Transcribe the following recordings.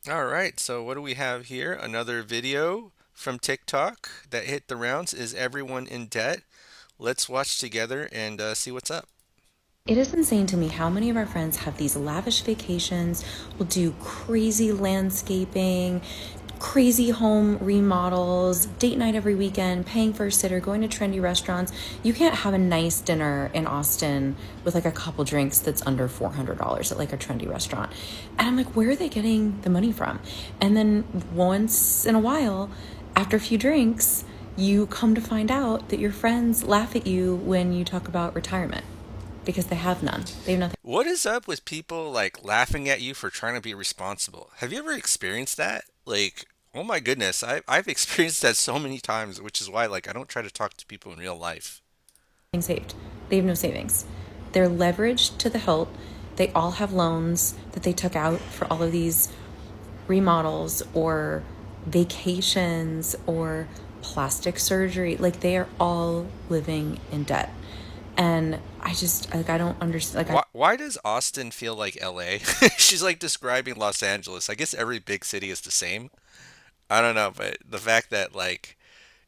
All right, so what do we have here? Another video from TikTok that hit the rounds. Is everyone in debt? Let's watch together and see what's up. It is insane to me how many of our friends have these lavish vacations, will do crazy landscaping, crazy home remodels, date night every weekend, paying for a sitter, going to trendy restaurants. You can't have a nice dinner in Austin with like a couple drinks that's under $400 at like a trendy restaurant. And I'm like, where are they getting the money from? And then once in a while, after a few drinks, you come to find out that your friends laugh at you when you talk about retirement because they have none. They have nothing. What is up with people like laughing at you for trying to be responsible? Have you ever experienced that? Like, oh my goodness, I've experienced that so many times, which is why like I don't try to talk to people in real life. Saved. They have no savings. They're leveraged to the hilt. They all have loans that they took out for all of these remodels or vacations or plastic surgery. Like they are all living in debt. And I just like I don't understand like I Why does Austin feel like LA? She's like describing Los Angeles. I guess every big city is the same. I don't know, but the fact that like,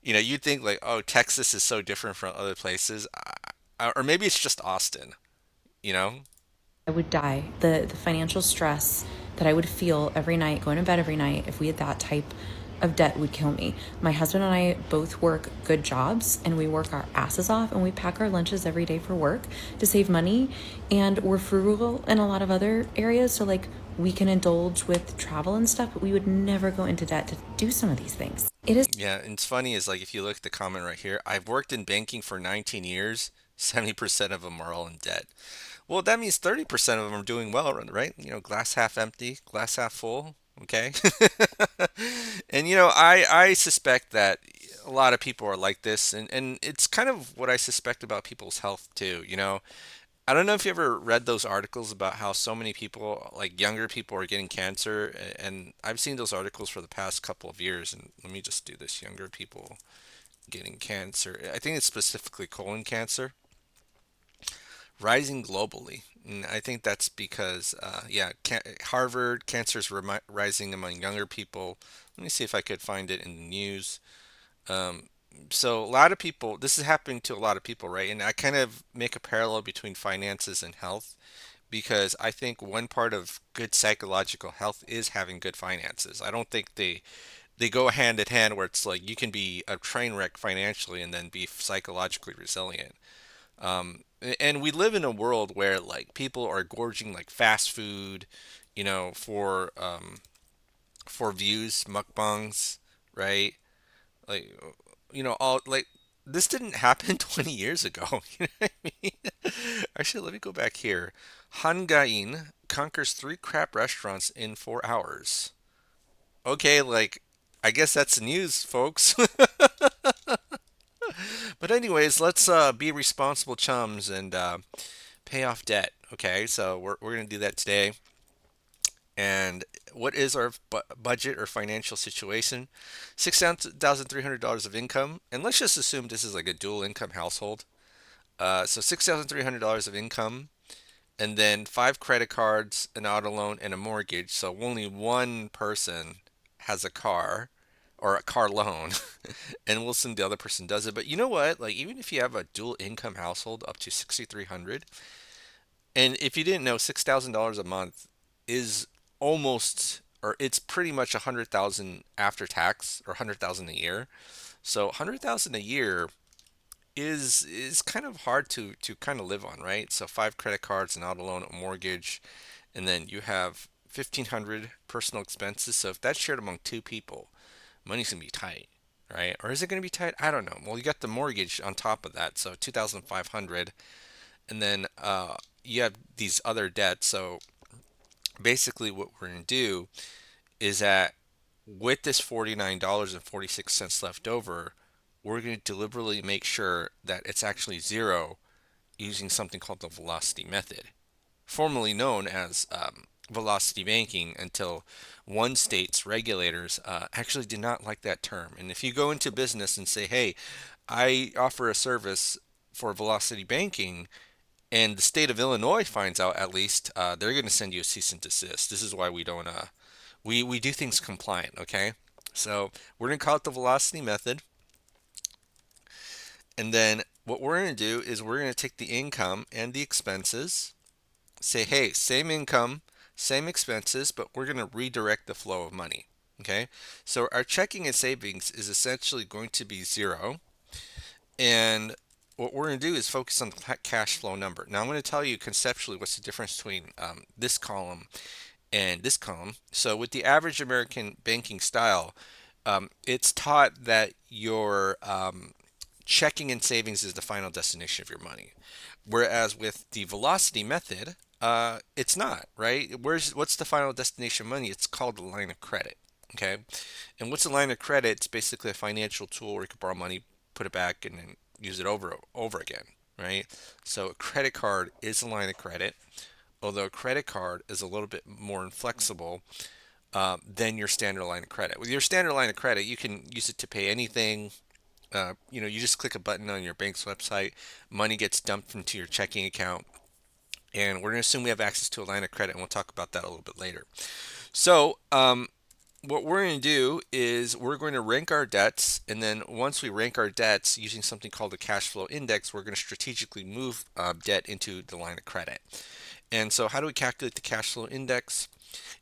you'd think like, oh, Texas is so different from other places, or maybe it's just Austin, you know? I would die. The financial stress that I would feel every night, going to bed every night, if we had that type of debt would kill me. My husband and I both work good jobs and we work our asses off and we pack our lunches every day for work to save money. And we're frugal in a lot of other areas. So, like, we can indulge with travel and stuff, but we would never go into debt to do some of these things. It is. Yeah, and it's funny is like if you look at the comment right here, I've worked in banking for 19 years. 70% of them are all in debt. Well, that means 30% of them are doing well, right? Glass half empty, glass half full. Okay. And I suspect that a lot of people are like this, and it's kind of what I suspect about people's health too. I don't know if you ever read those articles about how so many people, like younger people, are getting cancer, and I've seen those articles for the past couple of years. And let me just do this: younger people getting cancer. I think it's specifically colon cancer rising globally. And I think that's because, yeah, Harvard cancer is rising among younger people. Let me see if I could find it in the news. Um, so a lot of people, this is happening to a lot of people, right? And I kind of make a parallel between finances and health because I think one part of good psychological health is having good finances. I don't think they go hand in hand where it's like you can be a train wreck financially and then be psychologically resilient. And we live in a world where like people are gorging like fast food, for views, mukbangs, right? Like, all like this didn't happen 20 years ago. You know what I mean? Actually, let me go back here. Hangain conquers three crap restaurants in 4 hours. Okay, like I guess that's news, folks. But anyways, let's be responsible chums and pay off debt. Okay, so we're gonna do that today. And what is our budget or financial situation? $6,300 of income, and let's just assume this is like a dual income household. So $6,300 of income, and then five credit cards, an auto loan, and a mortgage. So only one person has a car or a car loan, and we'll assume the other person does it. But you know what? Like even if you have a dual income household up to 6,300, and if you didn't know, $6,000 a month is almost, or it's pretty much 100,000 after tax, or 100,000 a year. So 100,000 a year is kind of hard to kind of live on, right? So five credit cards, an auto loan, a mortgage, and then you have 1,500 personal expenses. So if that's shared among two people, money's gonna be tight, right? Or is it gonna be tight? I don't know. Well, you got the mortgage on top of that, so 2,500, and then you have these other debts. So basically, what we're gonna do is that with this $49.46 left over, we're going to deliberately make sure that it's actually zero using something called the velocity method, formerly known as velocity banking, until one state's regulators actually did not like that term. And if you go into business and say, hey, I offer a service for velocity banking, and the state of Illinois finds out, at least, they're going to send you a cease and desist. This is why We do things compliant, okay? So we're gonna call it the velocity method, and then what we're gonna do is we're gonna take the income and the expenses, say, hey, same income, same expenses, but we're gonna redirect the flow of money. Okay, so our checking and savings is essentially going to be zero, and what we're going to do is focus on the cash flow number. Now, I'm going to tell you conceptually what's the difference between this column and this column. So, with the average American banking style, it's taught that your checking and savings is the final destination of your money. Whereas with the velocity method, it's not, right? What's the final destination money? It's called the line of credit. Okay. And what's a line of credit? It's basically a financial tool where you can borrow money, put it back, and then use it over again, right? So a credit card is a line of credit, although a credit card is a little bit more inflexible than your standard line of credit. With your standard line of credit, you can use it to pay anything. You just click a button on your bank's website, money gets dumped into your checking account, and we're going to assume we have access to a line of credit, and we'll talk about that a little bit later. So, what we're going to do is we're going to rank our debts, and then once we rank our debts using something called the cash flow index, we're going to strategically move debt into the line of credit. And so, how do we calculate the cash flow index?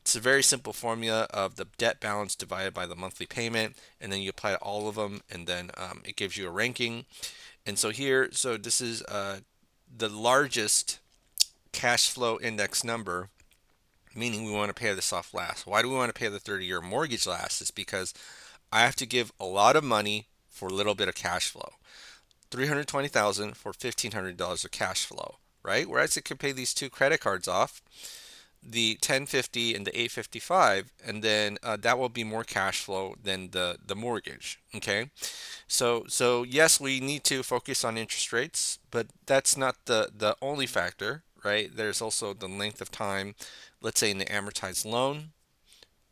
It's a very simple formula of the debt balance divided by the monthly payment, and then you apply to all of them, and then it gives you a ranking. And so here, so this is the largest cash flow index number, meaning we want to pay this off last. Why do we want to pay the 30-year mortgage last? It's because I have to give a lot of money for a little bit of cash flow. 320,000 for $1,500 of cash flow, right? Whereas it could pay these two credit cards off, the 1050 and the 855, and then that will be more cash flow than the mortgage. Okay, so yes, we need to focus on interest rates, but that's not the only factor, right? There's also the length of time, let's say in the amortized loan,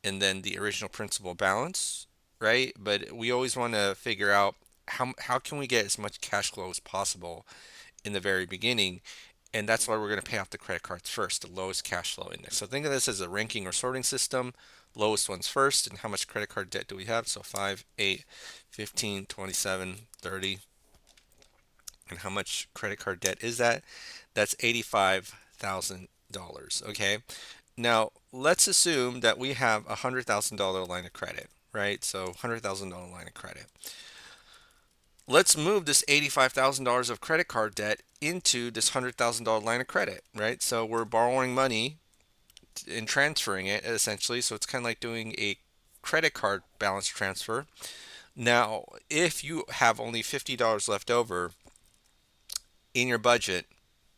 and then the original principal balance, right? But we always want to figure out how can we get as much cash flow as possible in the very beginning, and that's why we're going to pay off the credit cards first, the lowest cash flow index. So think of this as a ranking or sorting system. Lowest ones first, and how much credit card debt do we have? So 5, 8, 15, 27, 30. And how much credit card debt is that? That's $85,000. Okay. Now, let's assume that we have a $100,000 line of credit, right? So $100,000 line of credit. Let's move this $85,000 of credit card debt into this $100,000 line of credit, right? So we're borrowing money and transferring it essentially. So it's kind of like doing a credit card balance transfer. Now, if you have only $50 left over in your budget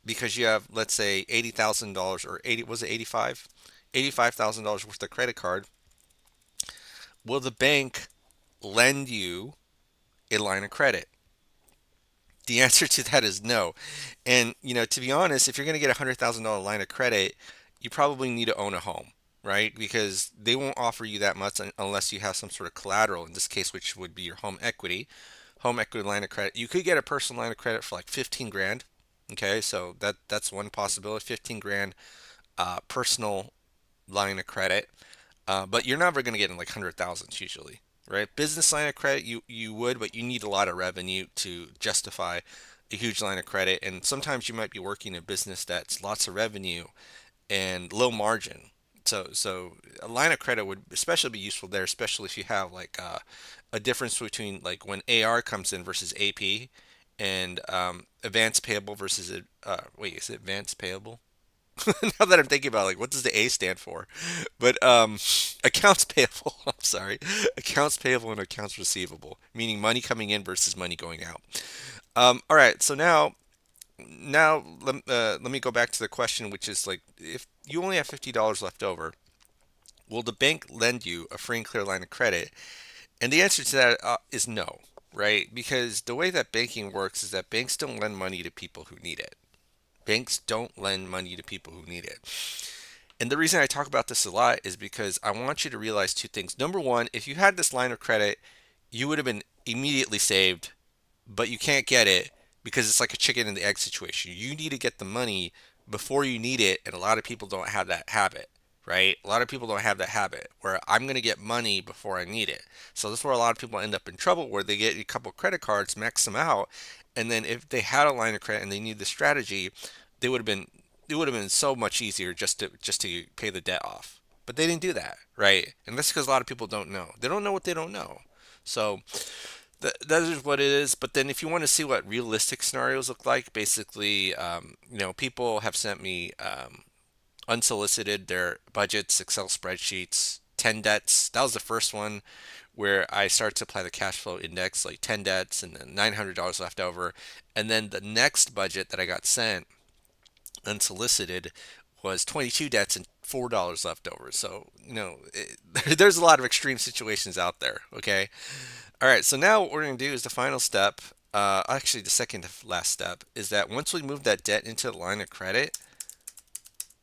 because you have, let's say, $80,000 or 80, was it 85? $85,000 worth of credit card, will the bank lend you a line of credit? The answer to that is no. And, to be honest, if you're going to get a $100,000 line of credit, you probably need to own a home, right? Because they won't offer you that much unless you have some sort of collateral, in this case, which would be your home equity. Home equity line of credit. You could get a personal line of credit for like 15 grand. Okay, so that's one possibility, 15 grand personal line of credit. But you're never going to get in like hundred thousands usually, right? Business line of credit, you would, but you need a lot of revenue to justify a huge line of credit. And sometimes you might be working in a business that's lots of revenue and low margin. So a line of credit would especially be useful there, especially if you have like a difference between like when AR comes in versus AP, and advance payable versus wait, is it advance payable? Now that I'm thinking about it, like what does the A stand for? But accounts payable, I'm sorry, accounts payable and accounts receivable, meaning money coming in versus money going out. All right, so now let me go back to the question, which is like if you only have $50 left over, will the bank lend you a free and clear line of credit? And the answer to that is no, right? Because the way that banking works is that banks don't lend money to people who need it. Banks don't lend money to people who need it. And the reason I talk about this a lot is because I want you to realize two things. Number one, if you had this line of credit, you would have been immediately saved, but you can't get it because it's like a chicken and the egg situation. You need to get the money before you need it, and a lot of people don't have that habit, right? A lot of people don't have that habit where I'm going to get money before I need it. So this is where a lot of people end up in trouble where they get a couple credit cards, max them out, and then if they had a line of credit and they need the strategy, they would have been it would have been so much easier just to pay the debt off. But they didn't do that, right? And that's because a lot of people don't know. They don't know what they don't know. So that is what it is. But then if you want to see what realistic scenarios look like, basically, people have sent me unsolicited their budgets, Excel spreadsheets, 10 debts. That was the first one where I started to apply the cash flow index, like 10 debts and then $900 left over. And then the next budget that I got sent unsolicited was 22 debts and $4 left over. So, there's a lot of extreme situations out there. Okay. All right. So now what we're going to do is the final step. Actually, the second to last step is that once we move that debt into the line of credit,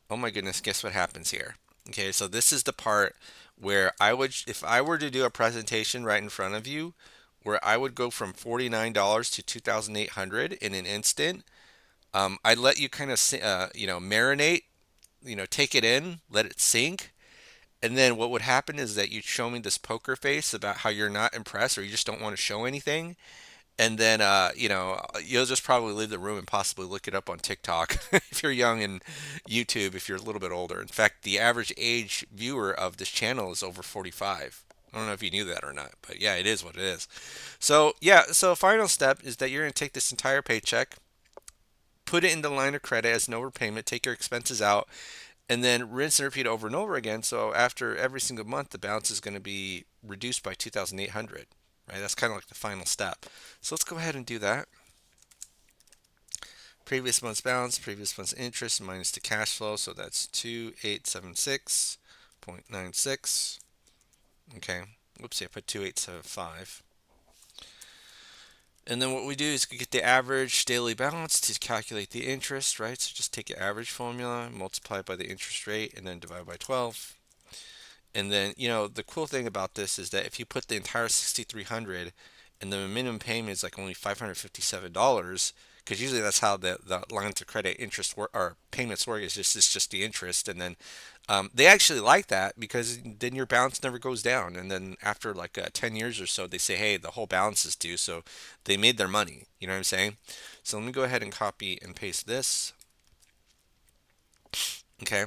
oh my goodness, guess what happens here? Okay, so this is the part where if I were to do a presentation right in front of you, where I would go from $49 to 2,800 in an instant. I'd let you kind of, marinate, take it in, let it sink. And then what would happen is that you'd show me this poker face about how you're not impressed or you just don't want to show anything. And then, you'll just probably leave the room and possibly look it up on TikTok if you're young, and YouTube if you're a little bit older. In fact, the average age viewer of this channel is over 45. I don't know if you knew that or not, but yeah, it is what it is. So, yeah, so final step is that you're going to take this entire paycheck, put it in the line of credit as no repayment, take your expenses out, and then rinse and repeat over and over again. So after every single month, the balance is going to be reduced by 2,800. Right? That's kind of like the final step. So let's go ahead and do that. Previous month's balance, previous month's interest minus the cash flow. So that's 2876.96. Okay. Whoopsie, I put 2875. And then what we do is we get the average daily balance to calculate the interest, right? So just take your average formula, multiply it by the interest rate, and then divide by 12. And then, the cool thing about this is that if you put the entire 6,300 and the minimum payment is like only $557, because usually that's how the lines of credit interest work, or payments work, is just the interest. And then they actually like that because then your balance never goes down. And then after like 10 years or so, they say, hey, the whole balance is due. So they made their money. You know what I'm saying? So let me go ahead and copy and paste this. Okay.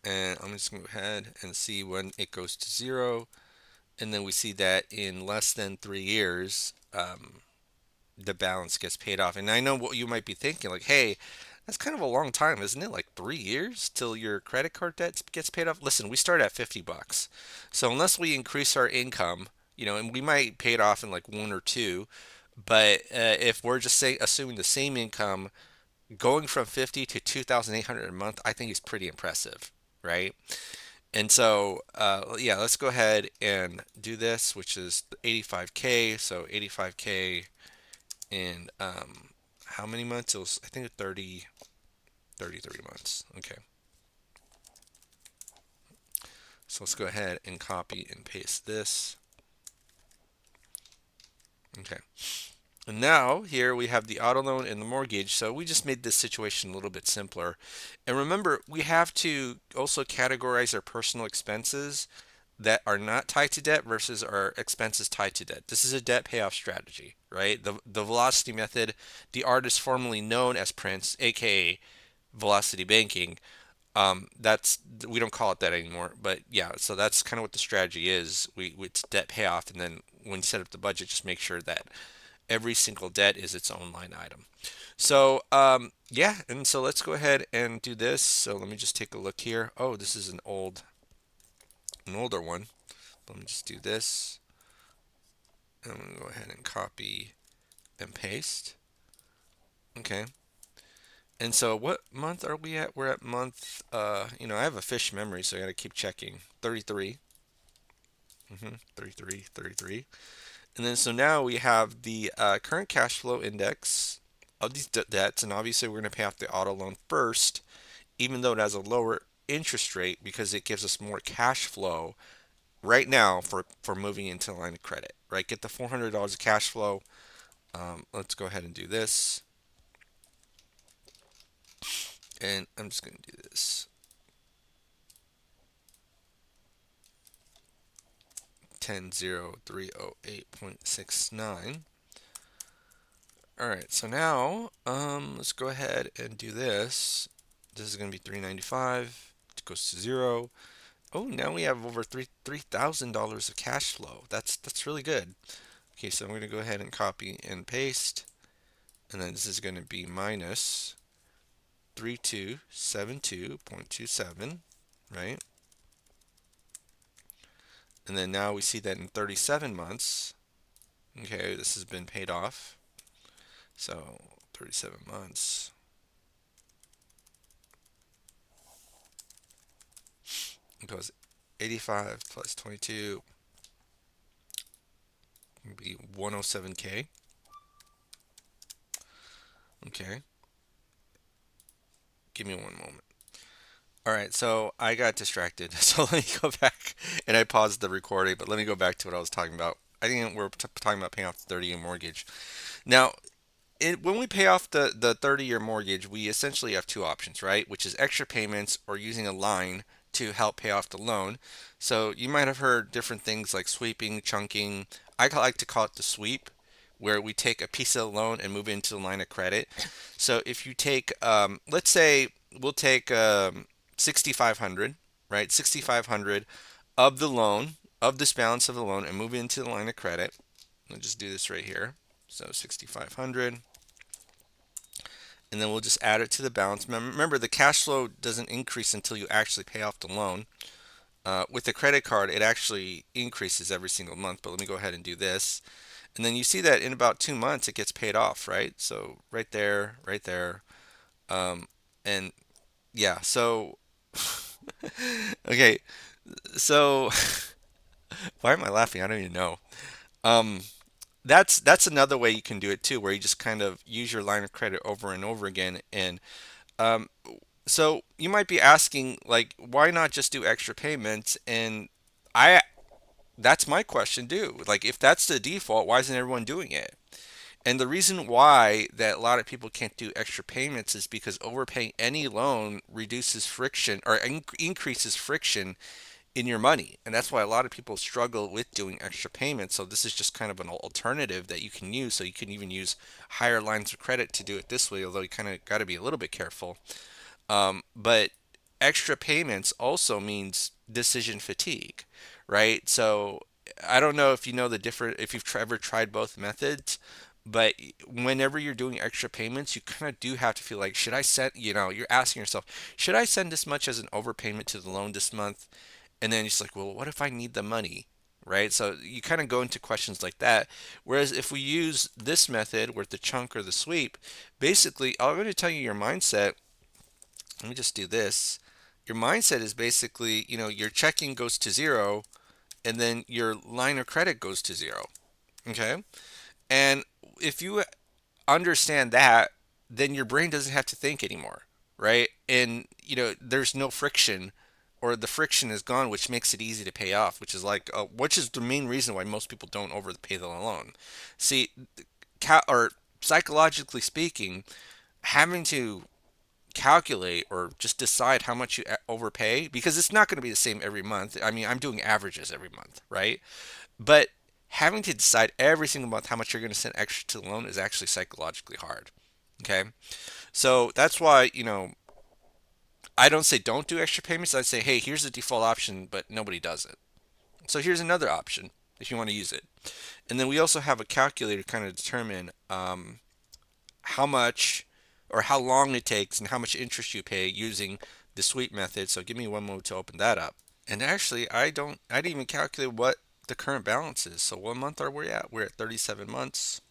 And I'm just going to go ahead and see when it goes to zero. And then we see that in less than 3 years, the balance gets paid off. And I know what you might be thinking, like, hey, that's kind of a long time, isn't it? Like 3 years till your credit card debt gets paid off. Listen, we start at $50. So unless we increase our income, and we might pay it off in like one or two, but if we're just assuming the same income, going from 50 to 2,800 a month, I think is pretty impressive, right? And so, yeah, let's go ahead and do this, which is 85K. So 85K in how many months? It was, I think, 33 months. Okay. So let's go ahead and copy and paste this. Okay. And now here we have the auto loan and the mortgage. So we just made this situation a little bit simpler. And remember, we have to also categorize our personal expenses that are not tied to debt versus our expenses tied to debt. This is a debt payoff strategy, right? The velocity method, the artist formerly known as Prince, aka velocity banking. That's we don't call it that anymore, but yeah. So that's kind of what the strategy is. It's debt payoff, and then when you set up the budget, just make sure that every single debt is its own line item. So yeah, and so let's go ahead and do this. So let me just take a look here. Oh, this is an older one. Let me just do this. I'm going to go ahead and copy and paste. Okay. And so what month are we at? We're at month, I have a fish memory, so I got to keep checking. 33. 33, 33. And then so now we have the current cash flow index of these debts, and obviously we're going to pay off the auto loan first, even though it has a lower interest rate because it gives us more cash flow right now for moving into the line of credit, right? Get the $400 of cash flow. Let's go ahead and do this. And I'm just going to do this. 10,308.69. All right, so now let's go ahead and do this. This is going to be 395. It goes to zero. Oh, now we have over $3,000 of cash flow. That's really good. Okay, so I'm going to go ahead and copy and paste, and then this is going to be minus 3272.27, right? And then now we see that in 37 months, okay, this has been paid off. So 37 months equals 85 plus 22 would be 107K. Okay, give me one moment. All right, so I got distracted. So let me go back and I paused the recording, but let me go back to what I was talking about. I think we're talking about paying off the 30-year mortgage. Now, when we pay off the 30-year mortgage, we essentially have two options, right? Which is extra payments or using a line to help pay off the loan. So you might have heard different things like sweeping, chunking. I like to call it the sweep, where we take a piece of the loan and move it into the line of credit. So if you take, let's say we'll take 6,500, right? 6,500 of the loan, of this balance of the loan, and move it into the line of credit. I'll just do this right here. So 6,500, and then we'll just add it to the balance. Remember, the cash flow doesn't increase until you actually pay off the loan. With the credit card, it actually increases every single month, but let me go ahead and do this. And then you see that in about 2 months, it gets paid off, right? So right there, right there. Um, and yeah, so, okay, so why am I laughing? I don't even know. Um, that's another way you can do it too, where you just kind of use your line of credit over and over again. And um, so you might be asking, like, why not just do extra payments? And I that's my question too. Like, if that's the default, why isn't everyone doing it? And the reason why that a lot of people can't do extra payments is because overpaying any loan reduces friction or increases friction in your money. And that's why a lot of people struggle with doing extra payments. So this is just kind of an alternative that you can use. So you can even use higher lines of credit to do it this way, although you kind of got to be a little bit careful. But extra payments also means decision fatigue, right? So I don't know if you know the different, if you've ever tried both methods, but whenever you're doing extra payments, you kind of do have to feel like, should I send, you're asking yourself, should I send this much as an overpayment to the loan this month? And then it's like, well, what if I need the money? Right? So you kind of go into questions like that. Whereas if we use this method with the chunk or the sweep, basically, I'm going to tell you your mindset. Let me just do this. Your mindset is basically, your checking goes to zero and then your line of credit goes to zero. Okay? And if you understand that, then your brain doesn't have to think anymore, right? And there's no friction, or the friction is gone, which makes it easy to pay off. Which is the main reason why most people don't overpay the loan. See, or psychologically speaking, having to calculate or just decide how much you overpay, because it's not going to be the same every month. I mean, I'm doing averages every month, right? But having to decide every single month how much you're going to send extra to the loan is actually psychologically hard. Okay. So that's why, I don't say don't do extra payments. I say, hey, here's the default option, but nobody does it. So here's another option if you want to use it. And then we also have a calculator to kind of determine how much or how long it takes and how much interest you pay using the sweep method. So give me one moment to open that up. And actually, I didn't even calculate what the current balance is. So what month are we at? We're at 37 months.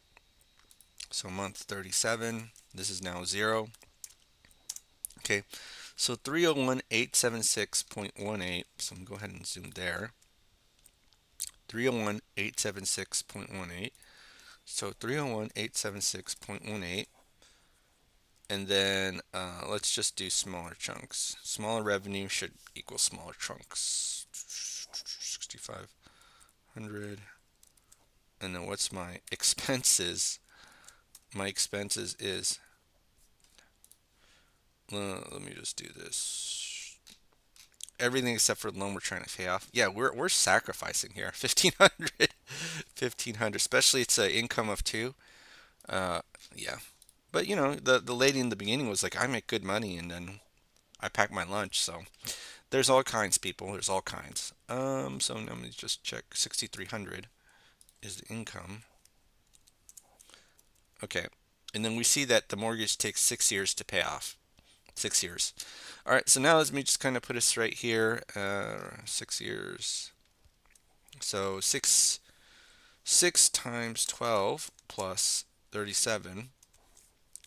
So month 37, this is now zero. Okay, so 301,876.18. So I'm going to go ahead and zoom there. 301,876.18. So 301,876.18. And then let's just do smaller chunks. Smaller revenue should equal smaller chunks. 6,500. And then what's my expenses? My expenses is, let me just do this. everything except for the loan we're trying to pay off. Yeah, we're sacrificing here. 1,500, 1,500. Especially it's an income of two. Uh, yeah. But the lady in the beginning was like, I make good money, and then I pack my lunch. So there's all kinds, people. There's all kinds. So let me just check. 6,300 is the income. Okay. And then we see that the mortgage takes 6 years to pay off. 6 years. All right. So now let me just kind of put us right here. 6 years. So six times 12 plus 37.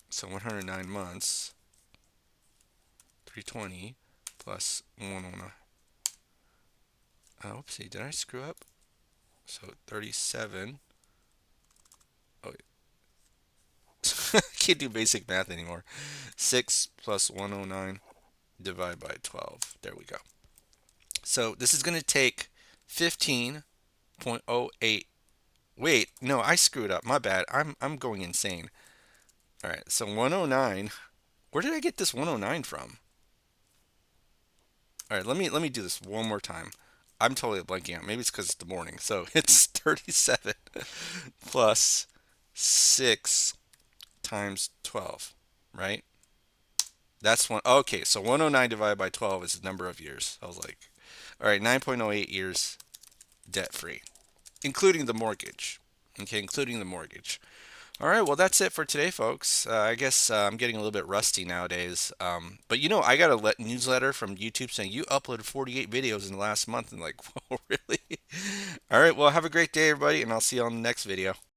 So 109 months. 320 plus 109. Oopsie, did I screw up? So 37. Oh, I can't do basic math anymore. 6 plus 109 divided by 12. There we go. So this is going to take 15.08. Wait, no, I screwed up. My bad. I'm going insane. All right, so 109. Where did I get this 109 from? All right, let me do this one more time. I'm totally blanking out. Maybe it's because it's the morning. So it's 37 plus 6 times 12, right? That's one. Okay, so 109 divided by 12 is the number of years. I was like, all right, 9.08 years debt free, including the mortgage. Okay, including the mortgage. All right, well, that's it for today, folks. I guess I'm getting a little bit rusty nowadays. But I got a newsletter from YouTube saying you uploaded 48 videos in the last month. And like, whoa, really? All right, well, have a great day, everybody, and I'll see you on the next video.